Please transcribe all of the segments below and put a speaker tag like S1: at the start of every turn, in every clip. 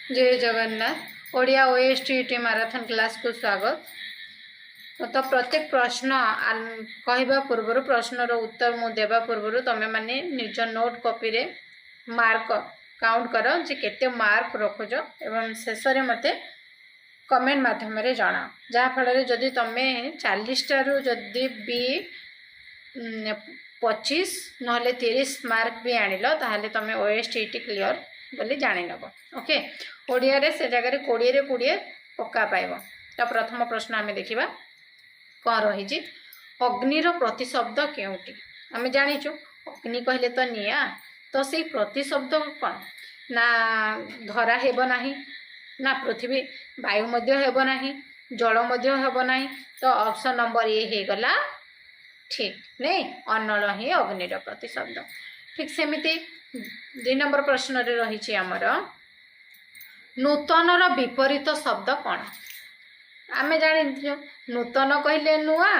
S1: जय Jagannath Odia OSTT marathon class को स्वागत। तो प्रत्येक प्रश्न कहवा पूर्व प्रश्नर उत्तर मु देवा पूर्व तुम मैंने निज नोट कॉपी रे मार्क काउंट कर जे केते मार्क रखुज एवं शेष में मत कमेंट माध्यम जना जहाँफल जदि तुम्हें 40 टारू जदि भी 25 ना 30 मार्क भी आणिल ताहले तुम्हें ओएसटीटी क्लियर बोली जानी नब। ओके ओडिया रे से जगह 20 रे 20 पक्का पाइब। तो प्रथम प्रश्न आम देखा कौन रही अग्निर प्रतिशब्द केउटी आम जाचु अग्नि कहले तो निया तो से प्रतिशब्द कौन ना धरा हेब नाही ना पृथ्वी वायु मध्य हेब नाही जल मध्य हेब नाही। तो ऑप्शन नंबर ए हे गला ठीक नहीं अनल ही अग्निर प्रतिशब्द। ठीक सेमिति 2 नंबर प्रश्न रे रही आमर नूतनर विपरीत शब्द कौन आमे जानी नूतन कहले नुआ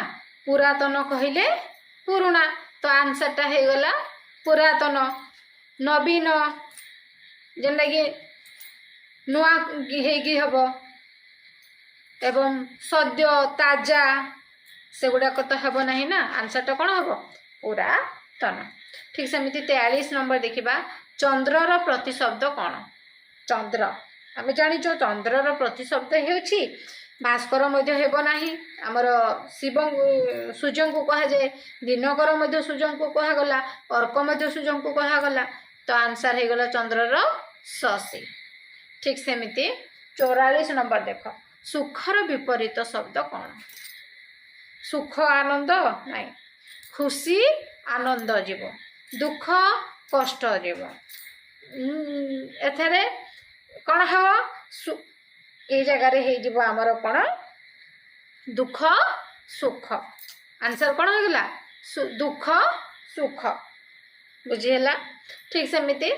S1: पुरातन कहले पुराना। तो आंसरटा हो गला पुरातन। नवीन जेनटा कि नुआ हेगी हब एवं सद्य ताजा से गुड़ाक तो हेब नहीं ना आंसरटा कौन हम पुरातन। ठीक सेमती 43 नंबर देखा चंद्रर प्रतिशब्द कौन चंद्र आम जाचु चंद्रर प्रतिशब्द होछि भास्कर मध्य हेब नाही आमर शिव सूर्य को कह जाए दिनकर मध्य सूर्य को कहगला अर्क मध्य सूर्य को कहगला। तो आंसर हो गला चंद्रर शशि। ठीक सेमती 44 नंबर देख सुखर विपरीत शब्द कौन सुख आनंद नहीं खुशी आनंद जीव दुख कष्ट जीव एथरे कौन हम ये जगार हो आमर कौन दुख सुख आंसर कौन होगा दुख सुख बुझीला। ठीक सेमती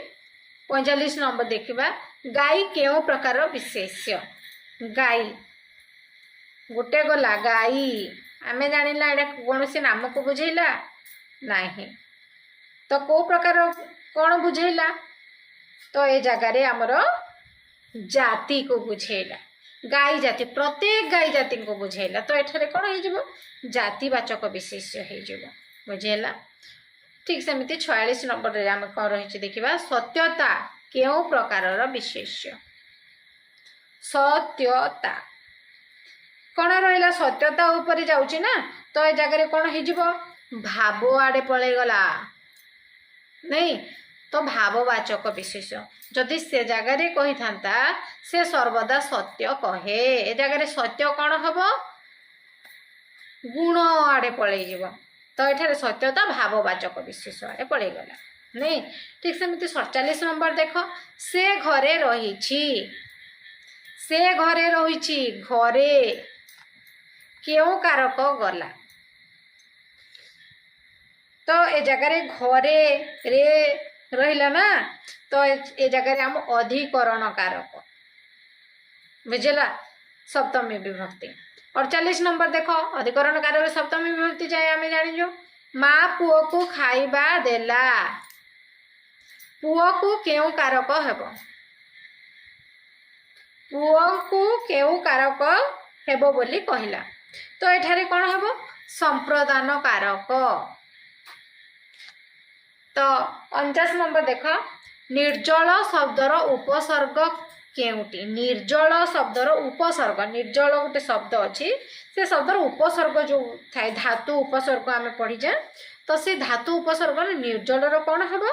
S1: 45 नंबर देखा गाई केउ प्रकार विशेष्य गाई गोटे गला गाई आमे जानिला एडा कौन से नाम को बुझेला नहीं तो को प्रकार कौन बुझेला तो ये जगार आमर जाति को बुझेला गाई जाति प्रत्येक गाई जाति को बुझेला। तो एठारे कौन हो जातिवाचक विशेष्य हो बुझेला। ठीक सेमती 46 नंबर रे आम कौन रही देखा सत्यता केउ प्रकार विशेष्य सत्यता कौन रहा सत्यता ऊपर जाऊँगी ना तो ये जगह कौन हो भाव आड़े पलैगला नहीं तो भाववाचक विशेष जदि से जगार कही था से सर्वदा सत्य कहे ए जगह सत्य कौन हम गुण आड़े पलैज तो ये सत्यता भाववाचक विशेष आड़े पलैगला नहीं। ठीक सेमती 47 नंबर देख से घरे रही से घरे रही घरे केउ कारक गला तो ए जगह घरे रे रहिला ना तो ए जगह आम अधिकरण कारक बुझेला सप्तमी विभक्ति। 48 नंबर देख अधिकरण कारक सप्तमी विभक्ति जाए आम जानिजो माँ पुओ को खाइबा देला पुओ को केउ कारक हेब पुओ को केउ कारक हेब बोली कहला। तो एठारे कौन हेब संप्रदान कारक। तो 49 नंबर देख निर्जल शब्दर उपसर्ग केउटी निर्जल शब्दर उपसर्ग निर्जल गोटे शब्द अच्छी से शब्दर उपसर्ग जो थाए धातु उपसर्ग आम पढ़ीजे तो से धातु उपसर्ग निर्जल कौन हम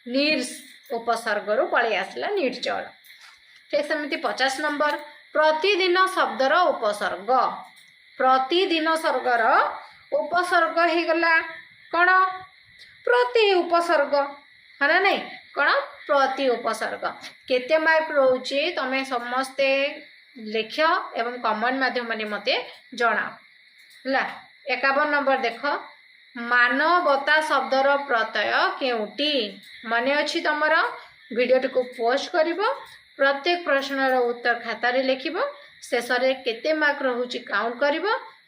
S1: निर्स उपसर्ग पलि आसला निर्जल। ठीक सेमती 50 नंबर प्रतिदिन शब्दर उपसर्ग प्रतिदिन सर्गर उपसर्ग हो गला कौन प्रति उपसर्ग है ना नहीं कौन प्रति उपसर्ग केते मार्क रोचे तमें समस्ते लिख एवं कमेंट माध्यम मते जनाओ। 51 नंबर देख मानवता शब्दर प्रत्यय केउटी मन अच्छी तुम वीडियोटी को पोस्ट कर प्रत्येक प्रश्नर उत्तर खातार लिख शेष में केते मार्क रोचे काउंट कर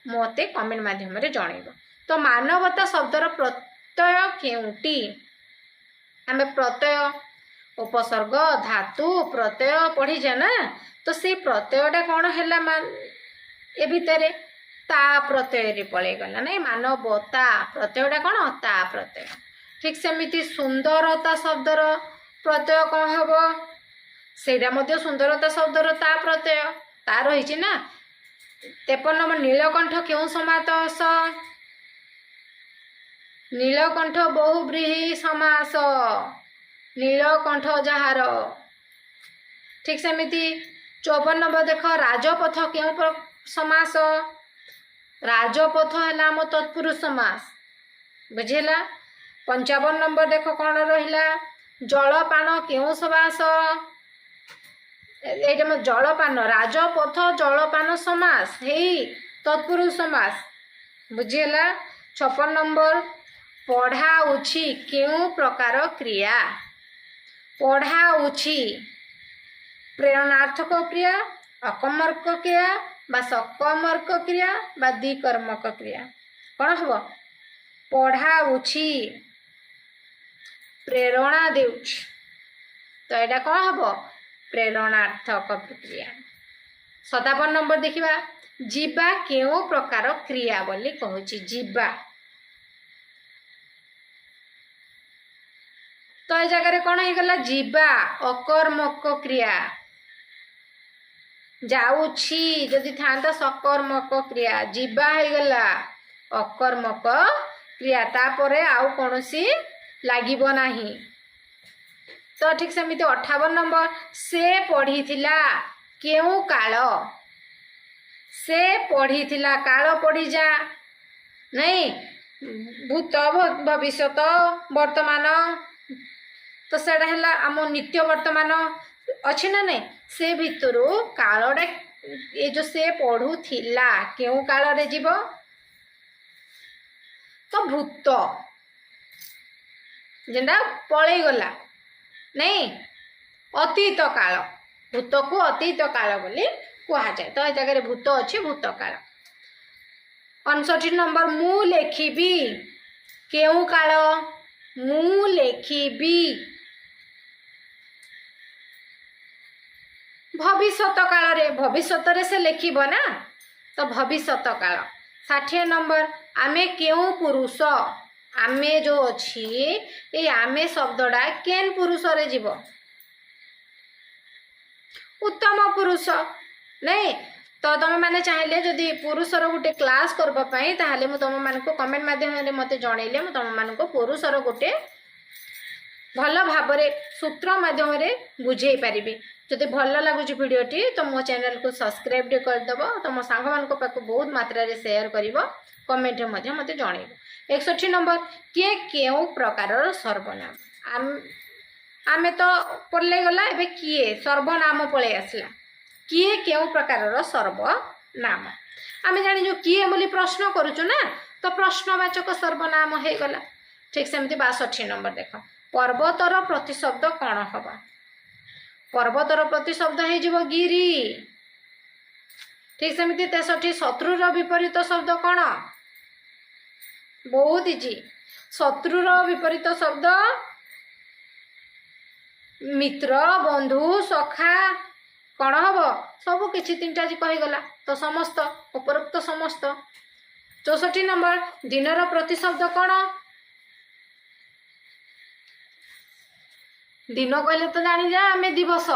S1: मते कमेंट माध्यम जनइब। तो मानवता शब्दर प्रत्यय केउटी आम प्रत्यय उपसर्ग धातु प्रत्यय पढ़ीजे ना तो से प्रत्ययटा कौन है ए भितर ता प्रत्यय पलि गला नहीं मानवता प्रत्ययटा कौन ता प्रत्यय ठीक सेमिति सुंदरता शब्दर प्रत्यय कौन हम सेटा मध्य सुंदरता शब्दर ता प्रत्यय ता रही ना 53 नंबर नीलकंठ क्यों समास नीलकंठ बहुव्रीहि समास नीलकंठ जार ठीक सेमिति 54 नंबर देख राजपथ क्यों समास राजपथ है आम तत्पुरुष समास बुझेला 55 नंबर देख कौन रहिला जलपान क्यों समास ये जलपान राजपथ जलपान समास हे तत्पुरुष समास बुझेला 56 नंबर पढ़ाउछि क्यों प्रकार क्रिया पढ़ाउछि प्रेरणार्थक क्रिया अकर्मक क्रिया बा सकर्मक क्रिया बा द्विकर्मक क्रिया कौन हम पढ़ाउछि प्रेरणा देउछि तो यहाँ कौन हम प्रेरणार्थक क्रिया 57 नंबर देखिबा जीवा केउ प्रकार क्रिया बोली कहूछि जीवा तो ये जगह कौन हो गला जीवा अकर्मक क्रिया जाउछि जदि था सकर्मक क्रिया जीवा हो गला अकर्मक क्रिया तापरे आउ कौनसी लागिबो नाही तो ठीक सेमिति 58 नंबर से पढ़ी थिला केउ काल से पढ़ी थिला काल पढ़ी जा नहीं भूत भविष्यत वर्तमान तो सेटा है आम नित्य वर्तमान अच्छी ना नहीं से भितर कालटा ये जो से पढ़ू थिला केउ काल रे जीव तो भूत जेनटा पलई गला नहीं अतीत काल भूत को अतीत काल बोली कह जाए तो जगह भूत अच्छी भूत काल 59 नंबर मु लेखिबी केउ काल मु लेखिबी भविष्यत काल रे भविष्यत रे से लेखिब ना तो भविष्यत काल 60 नंबर आमे केउ पुरुष आमे जो अच्छी ये आमे शब्दटा केन पुरुष रे जीव उत्तम पुरुष नहीं तो तुम मैंने चाहिए जदि पुरुषर गोटे क्लास करने ताहले मु तुम मान को कमेंट माध्यम मत जनइले मु तुम मान को पुरुषर गोटे भल भाव सूत्र माध्यम बुझे पारि जदि भल लगुच भिडटी तो मो चैनल को सब्सक्राइब करदेव तुम सांग मान पाक बहुत मात्रा शेयर कर कमेंट मत जनइब 61 नंबर किए केउ प्रकार सर्वनाम आमे तो पढ़ले गला एबे किए सर्वनाम पळे आसला किए केउ प्रकार सर्वनाम आमे जानि जो किए बोली प्रश्न करूछु ना तो प्रश्नवाचक सर्वनाम हे गला ठीक सेमति 62 नंबर देख पर्वतर प्रतिशब्द कौन हबा पर्वतर प्रतिशब्द हे जीव गिरी ठीक सेमति 63 शत्रुर विपरीत शब्द कौन बहुत इजी शत्रुर विपरीत शब्द मित्र बंधु सखा कौन हम सब किसी 3टा जी कहीगला तो समस्त उपरोक्त समस्त 64 नंबर दिनर प्रतिशब्द कौन दिन कहले तो जानी जा आमे दिवस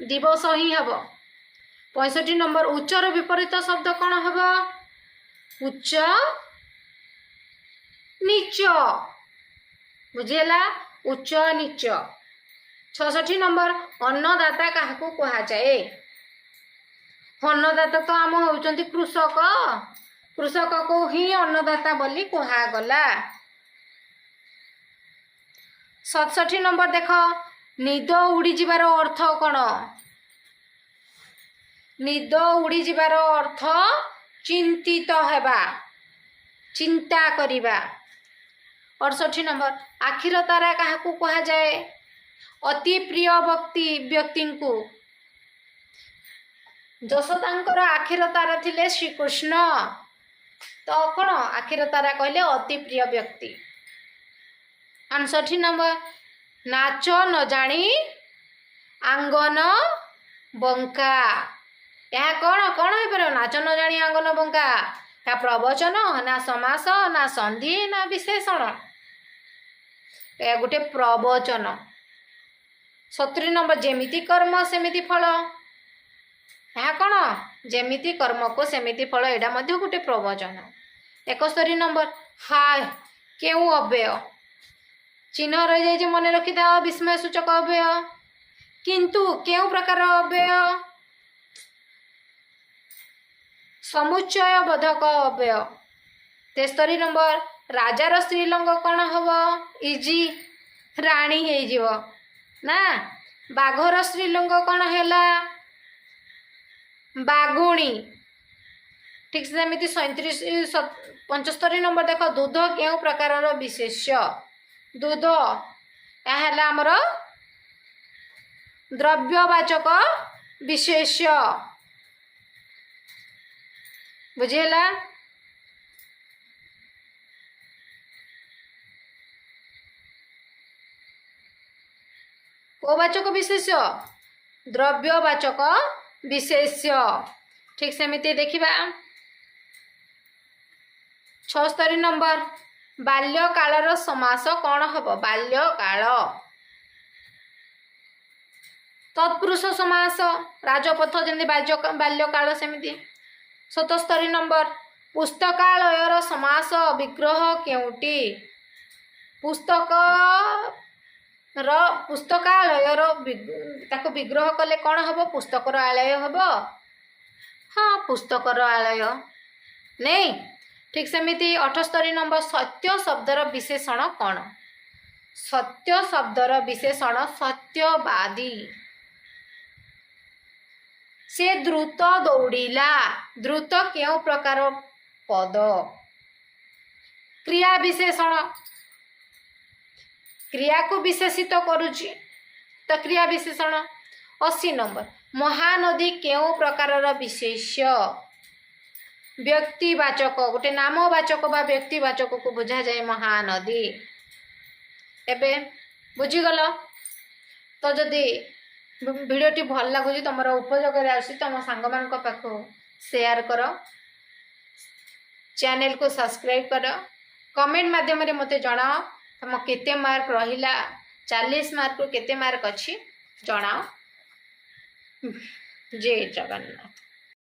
S1: दिवस ही हम 65 नंबर उच्चर विपरीत शब्द कौन हम उच्च नीच बुझेला उच्च नीच 66 नंबर अन्नदाता क्या कह जाए अन्नदाता तो आम होउचंती कृषक कृषक को ही अन्नदाता बोली कहगला 67 नंबर देख निद उड़ी जीवार अर्थ कौन निद उड़ी जीवार अर्थ चिंतित हेबा चिंता करिबा 68 नंबर आखिर तारा क्या कह जाए अति प्रिय व्यक्ति को जशोदांकर आखिर तारा थिले श्रीकृष्ण तो कौन आखिर तारा कहले अति प्रिय व्यक्ति 68 नंबर नाच न जानी आंगन बंका यह कौन कौन हो पार नाच न जानी आंगन बंका या प्रवचन ना समास ना संधि ना विशेषण यह गोटे प्रवचन 70 नंबर जेमिति कर्म सेमिति फल यह कौन जेमिति कर्म को सेमिति फल एटा मध्य गोटे प्रवचन 71 नंबर हाय केउ अव्यय चिन्ह रही जाए मन रखी था विस्मय सूचक अव्यय किंतु केउ प्रकार अव्यय समुच्चय बोधक अव्यय 73 नंबर राजार स्त्रीलिंग कौन हम इजी राणी हो ना बाघर स्त्रीलिंग कौन है बागुणी ठीक से सेमती 75 नंबर देख दूध केउ प्रकार विशेष्य दूध यह आमर द्रव्यवाचक विशेष्य बुझेला को वाचक विशेष्य द्रव्यवाचक विशेष्य ठीक सेमती देखिबा 76 नंबर बाल्यकालर समास कौन हम बाल्यकाल तत्पुरुष समास राजपथ जमी बाल्यकाल सेमती 77 नंबर पुस्तकालयर समास विग्रह केउटी पुस्तकालयर ताको विग्रह कले कौन हम पुस्तकर आलय हम हाँ पुस्तकर आलय नहीं ठीक सेमिति 78 नंबर सत्य शब्दर विशेषण कौन सत्य शब्दर विशेषण सत्यवादी से द्रुत दौड़िला द्रुत केउ प्रकार पद क्रिया विशेषण क्रिया को विशेषित करुची तो क्रिया विशेषण 80 नंबर महानदी केउ प्रकार विशेष्य व्यक्तिवाचक गोटे नामवाचक बा व्यक्तिवाचक को बुझा जाए महानदी एबे बुझीगल तो जदि भिडियोटी भल लगुच तुम उपयोगी आसी तुम सांग मान पाख शेयर कर चैनल को सब्सक्राइब कर कमेंट माध्यम मते जनाओ तुम केते मार्क रहिला 40 मार्क केते मार्क अच्छी जनाओ जय जगन्नाथ।